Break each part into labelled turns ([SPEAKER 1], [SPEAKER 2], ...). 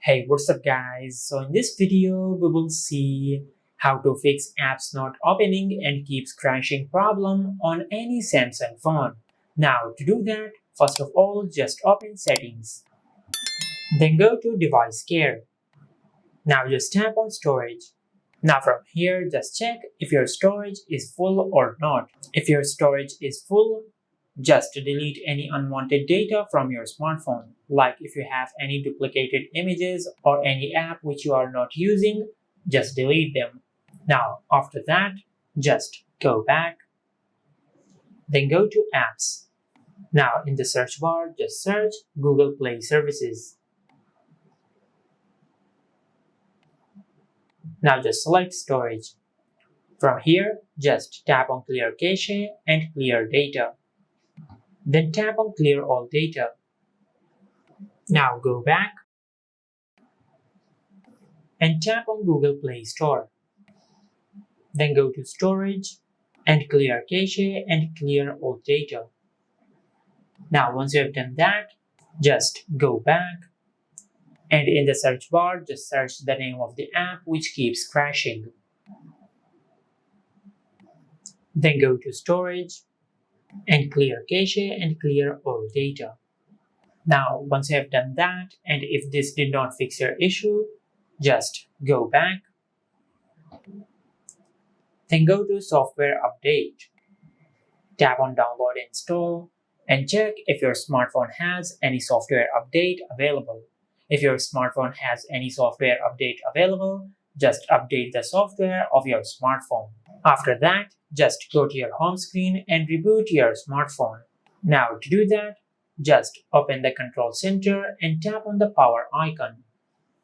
[SPEAKER 1] Hey, what's up guys? So in this video, we will see how to fix apps not opening and keeps crashing problem on any Samsung phone. Now to do that, first of all, just open settings. Then go to device care. Now just tap on storage. Now from here, just check if your storage is full or not. If your storage is full, just delete any unwanted data from your smartphone, like if you have any duplicated images or any app which you are not using, just delete them. Now, after that, just go back, then go to apps. Now, in the search bar, just search Google Play Services. Now, just select storage. From here, just tap on Clear Cache and Clear Data. Then tap on Clear All Data. Now go back and tap on Google Play Store. Then go to Storage and Clear Cache and Clear All Data. Now once you have done that, just go back and in the search bar, just search the name of the app which keeps crashing. Then go to Storage and Clear Cache and Clear All Data. Now, once you have done that, and if this did not fix your issue, just go back, then go to Software Update. Tap on Download and Install, and check if your smartphone has any software update available. If your smartphone has any software update available, just update the software of your smartphone. After that, just go to your home screen and reboot your smartphone. Now, to do that, just open the control center and tap on the power icon.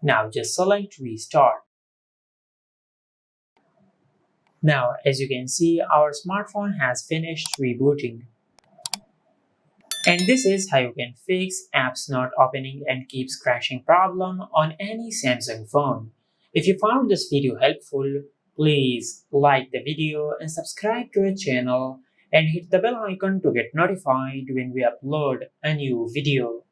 [SPEAKER 1] Now just select restart. Now as you can see, our smartphone has finished rebooting. And this is how you can fix apps not opening and keeps crashing problem on any Samsung phone. If you found this video helpful, please like the video and subscribe to our channel and hit the bell icon to get notified when we upload a new video.